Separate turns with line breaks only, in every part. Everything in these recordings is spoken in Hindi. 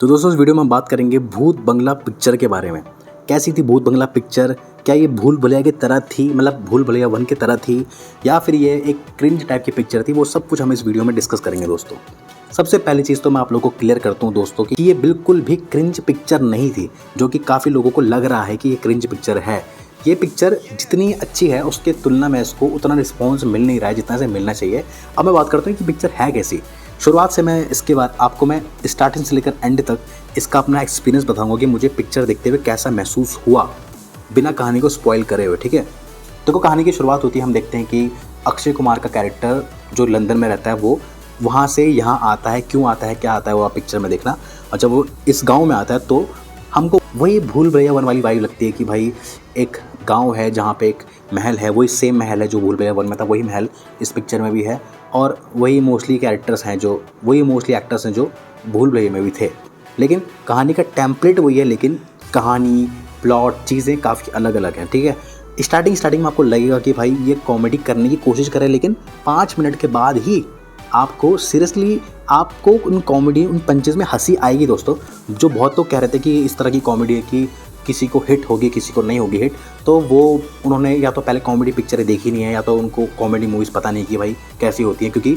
तो दोस्तों इस वीडियो में हम बात करेंगे भूत बंगला पिक्चर के बारे में। कैसी थी भूत बंगला पिक्चर? क्या ये भूल भुलैया की तरह थी, मतलब भूल भुलैया 1 की तरह थी, या फिर ये एक क्रिंज टाइप की पिक्चर थी? वो सब कुछ हम इस वीडियो में डिस्कस करेंगे दोस्तों। सबसे पहली चीज़ तो मैं आप लोगों को क्लियर करता हूँ दोस्तों कि ये बिल्कुल भी क्रिंज पिक्चर नहीं थी, जो कि काफ़ी लोगों को लग रहा है कि ये क्रिंज पिक्चर है। ये पिक्चर जितनी अच्छी है उसके तुलना में इसको उतना रिस्पॉन्स मिल नहीं रहा है जितना से मिलना चाहिए। अब मैं बात करता हूँ कि पिक्चर है कैसी। शुरुआत से मैं इसके बाद आपको मैं स्टार्टिंग से लेकर एंड तक इसका अपना एक्सपीरियंस बताऊंगा कि मुझे पिक्चर देखते हुए कैसा महसूस हुआ, बिना कहानी को स्पॉइल करे हुए। ठीक है, देखो कहानी की शुरुआत होती है, हम देखते हैं कि अक्षय कुमार का कैरेक्टर जो लंदन में रहता है वो वहाँ से यहाँ आता है। क्यों आता है, क्या आता है, वो आप पिक्चर में देखना। और जब वो इस गाँव में आता है तो हमको वही भूल भुलैया 1 वाली वाइब लगती है कि भाई एक गांव है जहाँ पे एक महल है, वही सेम महल है जो भूल भुलैया 1 में था, वही महल इस पिक्चर में भी है। और वही मोस्टली कैरेक्टर्स हैं जो वही मोस्टली एक्टर्स हैं जो भूल भुलैया में भी थे। लेकिन कहानी का टेम्पलेट वही है, लेकिन कहानी, प्लॉट, चीज़ें काफ़ी अलग अलग हैं। ठीक है, स्टार्टिंग में आपको लगेगा कि भाई ये कॉमेडी करने की कोशिश करे, लेकिन 5 मिनट के बाद ही आपको सीरियसली आपको उन कॉमेडी, उन पंचेस में हंसी आएगी दोस्तों। जो बहुत लोग कह रहे थे कि इस तरह की कॉमेडी है कि किसी को हिट होगी, किसी को नहीं होगी हिट, तो वो उन्होंने या तो पहले कॉमेडी पिक्चरें देखी नहीं है, या तो उनको कॉमेडी मूवीज़ पता नहीं कि भाई कैसी होती है। क्योंकि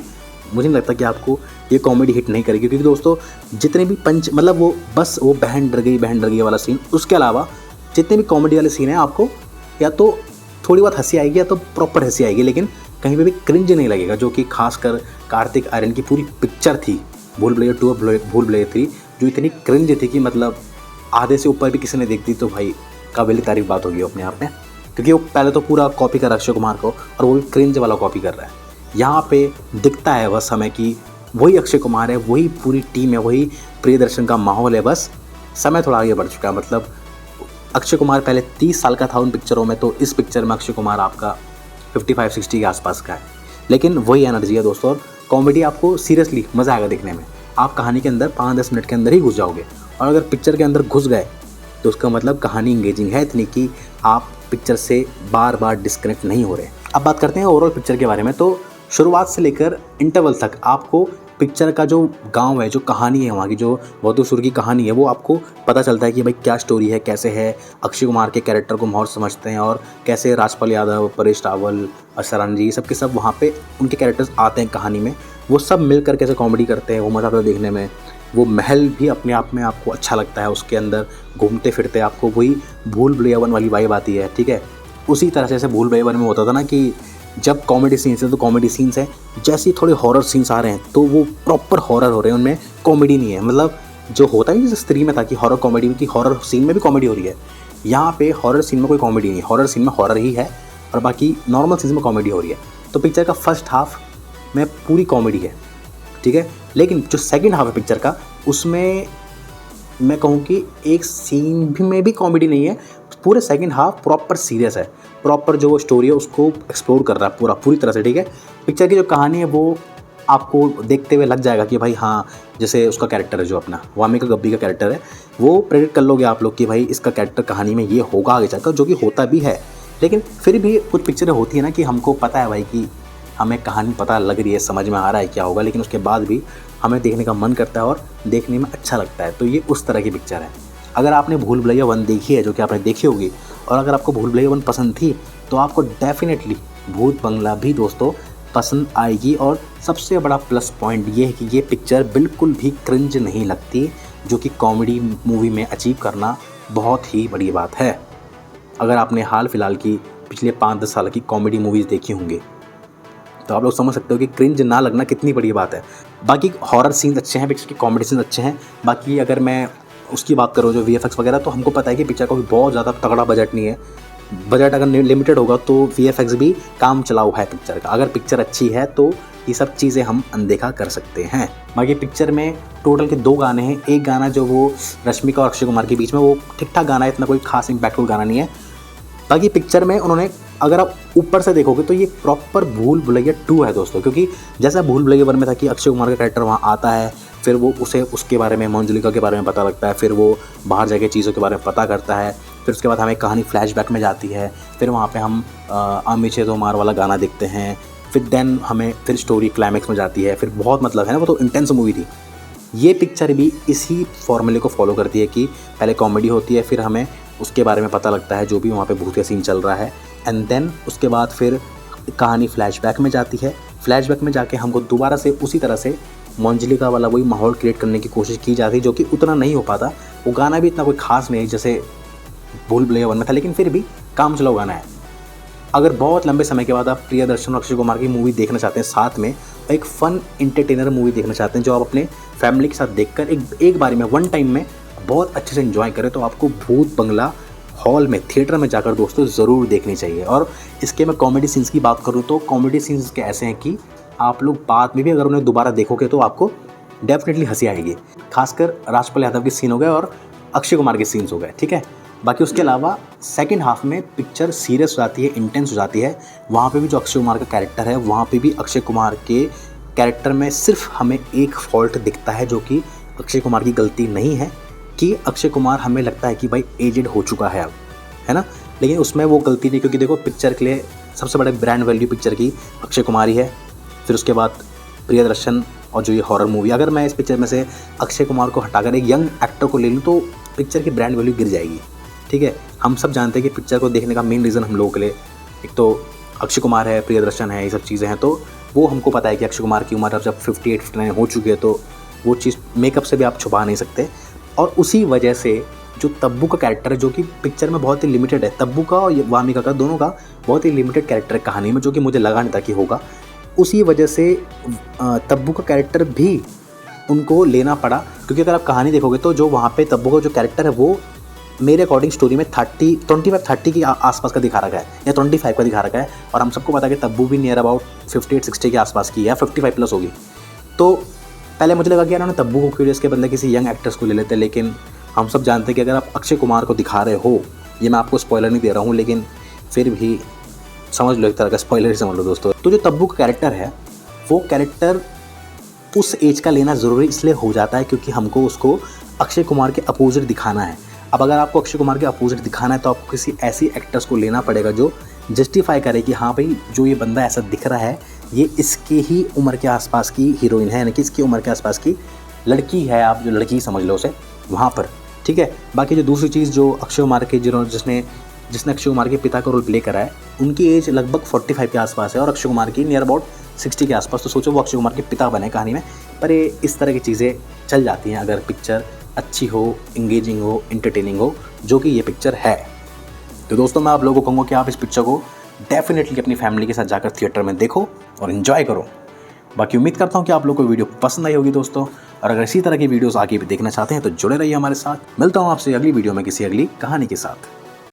मुझे नहीं लगता कि आपको ये कॉमेडी हिट नहीं करेगी, क्योंकि दोस्तों जितने भी पंच, मतलब वो बस वो बहन डर गई वाला सीन, उसके अलावा जितने भी कॉमेडी वाले सीन हैं आपको या तो थोड़ी बहुत हंसी आएगी या तो प्रॉपर हंसी आएगी, लेकिन कहीं पे भी क्रिंज नहीं लगेगा। जो कि खासकर कार्तिक आर्यन की पूरी पिक्चर थी भूल भुलैया 2 और भूल भुलैया 3, जो इतनी क्रिंज थी कि मतलब आधे से ऊपर भी किसी ने देख दी तो भाई काबिल तारीफ बात होगी अपने आप में। क्योंकि वो पहले तो पूरा कॉपी कर रहा है अक्षय कुमार को, और वो भी क्रिंज वाला कॉपी कर रहा है। यहाँ पे दिखता है बस हमें कि वही अक्षय कुमार है, वही पूरी टीम है, वही प्रियदर्शन का माहौल है, बस समय थोड़ा आगे बढ़ चुका है। मतलब अक्षय कुमार पहले 30 साल का था उन पिक्चरों में, तो इस पिक्चर में अक्षय कुमार आपका 55-60 के आसपास का है, लेकिन वही एनर्जी है दोस्तों। और कॉमेडी आपको सीरियसली मज़ा आएगा देखने में। आप कहानी के अंदर 5-10 मिनट के अंदर ही घुस जाओगे, और अगर पिक्चर के अंदर घुस गए तो उसका मतलब कहानी इंगेजिंग है इतनी कि आप पिक्चर से बार बार डिस्कनेक्ट नहीं हो रहे। अब बात करते हैं ओवरऑल पिक्चर के बारे में। तो शुरुआत से लेकर इंटरवल तक आपको पिक्चर का जो गांव है, जो कहानी है वहाँ की, जो बहादुर की कहानी है, वो आपको पता चलता है कि भाई क्या स्टोरी है, कैसे है। अक्षय कुमार के कैरेक्टर को बहुत समझते हैं, और कैसे राजपाल यादव, परेश रावल, अशरान जी, सब के सब वहाँ पे उनके कैरेक्टर्स आते हैं कहानी में। वो सब मिलकर कैसे कॉमेडी करते हैं, वो मज़ा आता है देखने में। वो महल भी अपने आप में आपको अच्छा लगता है, उसके अंदर घूमते फिरते आपको वही भूल भुलैया 1 वाली वाइब आती है। ठीक है, उसी तरह से जैसे भूल भुलैया 1 में होता था ना कि जब कॉमेडी सीन्स है तो कॉमेडी सीन्स है, जैसे ही थोड़े हॉरर सीन्स आ रहे हैं तो वो प्रॉपर हॉरर हो रहे हैं, उनमें कॉमेडी नहीं है। मतलब जो होता है जैसे स्त्री में था कि हॉरर कॉमेडी में, कि हॉरर सीन में भी कॉमेडी हो रही है, यहाँ पे हॉरर सीन में कोई कॉमेडी नहीं है। हॉरर सीन में हॉरर ही है और बाकी नॉर्मल सीन में कॉमेडी हो रही है। तो पिक्चर का फर्स्ट हाफ में पूरी कॉमेडी है, ठीक है, लेकिन जो सेकंड हाफ है पिक्चर का, उसमें मैं कहूँ कि एक सीन भी में भी कॉमेडी नहीं है। पूरे सेकंड हाफ प्रॉपर सीरियस है, प्रॉपर जो वो स्टोरी है उसको एक्सप्लोर कर रहा है पूरी तरह से। ठीक है, पिक्चर की जो कहानी है वो आपको देखते हुए लग जाएगा कि भाई हाँ, जैसे उसका कैरेक्टर है जो अपना वामिका गब्बी का कैरेक्टर है, वो प्रेडिक्ट कर लोगे आप लोग कि भाई इसका कैरेक्टर कहानी में ये होगा आगे चलकर, जो कि होता भी है। लेकिन फिर भी कुछ पिक्चरें होती है ना कि हमको पता है भाई कि हमें कहानी पता लग रही है, समझ में आ रहा है क्या होगा, लेकिन उसके बाद भी हमें देखने का मन करता है और देखने में अच्छा लगता है। तो ये उस तरह की पिक्चर है। अगर आपने भूल भुलैया 1 देखी है, जो कि आपने देखी होगी, और अगर आपको भूल भुलैया 1 पसंद थी, तो आपको डेफिनेटली भूत बंगला भी दोस्तों पसंद आएगी। और सबसे बड़ा प्लस पॉइंट ये है कि ये पिक्चर बिल्कुल भी क्रिंज नहीं लगती, जो कि कॉमेडी मूवी में अचीव करना बहुत ही बड़ी बात है। अगर आपने हाल फिलहाल की पिछले 5-10 साल की कॉमेडी मूवीज़ देखी होंगी तो आप लोग समझ सकते हो कि क्रिंज ना लगना कितनी बड़ी बात है। बाकी हॉरर सीन्स अच्छे हैं, पिक्चर के कॉमेडी सीन्स अच्छे हैं। बाकी अगर मैं उसकी बात करूँ जो VFX वगैरह, तो हमको पता है कि पिक्चर का कोई बहुत ज़्यादा तगड़ा बजट नहीं है। बजट अगर लिमिटेड होगा तो VFX भी काम चलाऊ है पिक्चर का। अगर पिक्चर अच्छी है तो ये सब चीज़ें हम अनदेखा कर सकते हैं। बाकी पिक्चर में टोटल के 2 गाने हैं। एक गाना जो वो रश्मिका और अक्षय कुमार के बीच में, वो ठीक ठाक गाना है, इतना कोई खास इम्पैक्टफुल गाना नहीं है। बाकी पिक्चर में उन्होंने, अगर आप ऊपर से देखोगे तो ये प्रॉपर भूल भुलैया 2 है दोस्तों। क्योंकि जैसा भूल भुलैया 1 में था कि अक्षय कुमार का कैरेक्टर वहाँ आता है, फिर वो उसे उसके बारे में, मंजुलिका के बारे में पता लगता है, फिर वो बाहर जाके चीज़ों के बारे में पता करता है, फिर उसके बाद हमें कहानी फ्लैशबैक में जाती है, फिर वहाँ पे हम अमिचे तो मार वाला गाना देखते हैं, फिर देन हमें फिर स्टोरी क्लाइमैक्स में जाती है, फिर बहुत मतलब है ना, वो तो इंटेंस मूवी थी। ये पिक्चर भी इसी फॉर्मूले को फॉलो करती है कि पहले कॉमेडी होती है, फिर हमें उसके बारे में पता लगता है जो भी वहाँ पे भूत का सीन चल रहा है, एंड देन उसके बाद फिर कहानी फ्लैशबैक में जाती है। फ्लैशबैक में जाके हमको दोबारा से उसी तरह से मंजलिका वाला वही माहौल क्रिएट करने की कोशिश की जाती है, जो कि उतना नहीं हो पाता। वो गाना भी इतना कोई खास नहीं जैसे भूल भुलैया 1 में था, लेकिन फिर भी काम चलाओ गाना है। अगर बहुत लंबे समय के बाद आप प्रियदर्शन और अक्षय कुमार की मूवी देखना चाहते हैं साथ में, एक फ़न एंटरटेनर मूवी देखना चाहते हैं जो आप अपने फैमिली के साथ देखकर एक बारी में वन टाइम में बहुत अच्छे से एंजॉय करें, तो आपको भूत बंगला हॉल में थिएटर में जाकर दोस्तों ज़रूर देखनी चाहिए। और इसके मैं कॉमेडी सीन्स की बात करूँ तो कॉमेडी सीन्स के ऐसे हैं कि आप लोग बाद में भी अगर उन्हें दोबारा देखोगे तो आपको डेफिनेटली हंसी आएगी। खासकर राजपाल यादव के सीन हो गए और अक्षय कुमार के सीन्स हो गए, ठीक है। बाकी उसके अलावा सेकंड हाफ में पिक्चर सीरियस हो जाती है, इंटेंस हो जाती है। वहाँ पे भी जो अक्षय कुमार का कैरेक्टर है, वहाँ पे भी अक्षय कुमार के कैरेक्टर में सिर्फ हमें एक फॉल्ट दिखता है, जो कि अक्षय कुमार की गलती नहीं है, कि अक्षय कुमार हमें लगता है कि भाई एजेड हो चुका है अब, है ना। लेकिन उसमें वो गलती नहीं, क्योंकि देखो पिक्चर के लिए सबसे बड़े ब्रांड वैल्यू पिक्चर की अक्षय कुमार ही है। फिर उसके बाद प्रियदर्शन और जो ये हॉरर मूवी, अगर मैं इस पिक्चर में से अक्षय कुमार को हटाकर एक यंग एक्टर को ले लूँ तो पिक्चर की ब्रांड वैल्यू गिर जाएगी, ठीक है। हम सब जानते हैं कि पिक्चर को देखने का मेन रीज़न हम लोगों के लिए एक तो अक्षय कुमार है, प्रियदर्शन है, ये सब चीज़ें हैं। तो वो हमको पता है कि अक्षय कुमार की उम्र अब जब 58-59 हो चुकी है, तो वो चीज़ मेकअप से भी आप छुपा नहीं सकते। और उसी वजह से जो तब्बू का कैरेक्टर है, जो कि पिक्चर में बहुत ही लिमिटेड है, तब्बू का और वामिका का दोनों का बहुत ही लिमिटेड कैरेक्टर है कहानी में, जो कि मुझे लगा नहीं था कि होगा। उसी वजह से तब्बू का कैरेक्टर भी उनको लेना पड़ा, क्योंकि अगर आप कहानी देखोगे तो जो वहाँ पे तब्बू का जो कैरेक्टर है वो मेरे अकॉर्डिंग स्टोरी में 25-30 के आसपास का दिखा रखा है या 25 का दिखा रखा है। और हम सबको पता है कि तब्बू भी नियर अबाउट 58-60 के आसपास की या 55 प्लस होगी। तो पहले मुझे लगा कि यार उन्होंने तब्बू को क्यों, इसके बदले किसी यंग एक्टर्स को ले लेते, लेकिन हम सब जानते हैं कि अगर आप अक्षय कुमार को दिखा रहे हो, ये मैं आपको स्पॉइलर नहीं दे रहा हूँ, लेकिन फिर भी समझ लो, एक तरह का स्पॉइलर ही समझ लो दोस्तों। तो जो तब्बू का कैरेक्टर है, वो कैरेक्टर उस एज का लेना ज़रूरी इसलिए हो जाता है क्योंकि हमको उसको अक्षय कुमार के अपोजिट दिखाना है। अब अगर आपको अक्षय कुमार के अपोजिट दिखाना है तो आपको किसी ऐसी एक्टर्स को लेना पड़ेगा जो जस्टिफाई करे कि हाँ भाई, जो ये बंदा ऐसा दिख रहा है ये इसके ही उम्र के आसपास की हीरोइन है, यानी कि इसकी उम्र के आसपास की लड़की है, आप जो लड़की समझ लो उसे वहाँ पर, ठीक है। बाकी जो दूसरी चीज़ जो अक्षय कुमार के जिसने अक्षय कुमार के पिता का रोल प्ले करा है, उनकी एज लगभग 45 के आसपास है और अक्षय कुमार की नियर अबाउट 60 के आसपास। तो सोचो वो अक्षय कुमार के पिता बने कहानी में। पर ये इस तरह की चीज़ें चल जाती हैं अगर पिक्चर अच्छी हो, इंगेजिंग हो, इंटरटेनिंग हो, जो कि ये पिक्चर है। तो दोस्तों मैं आप लोगों को कहूँगा कि आप इस पिक्चर को डेफिनेटली अपनी फैमिली के साथ जाकर थिएटर में देखो और इन्जॉय करो। बाकी उम्मीद करता हूँ कि आप लोगों को वीडियो पसंद आई होगी दोस्तों, और अगर इसी तरह की वीडियोस आगे भी देखना चाहते हैं तो जुड़े रहिए हमारे साथ। मिलता हूँ आपसे अगली वीडियो में किसी अगली कहानी के साथ।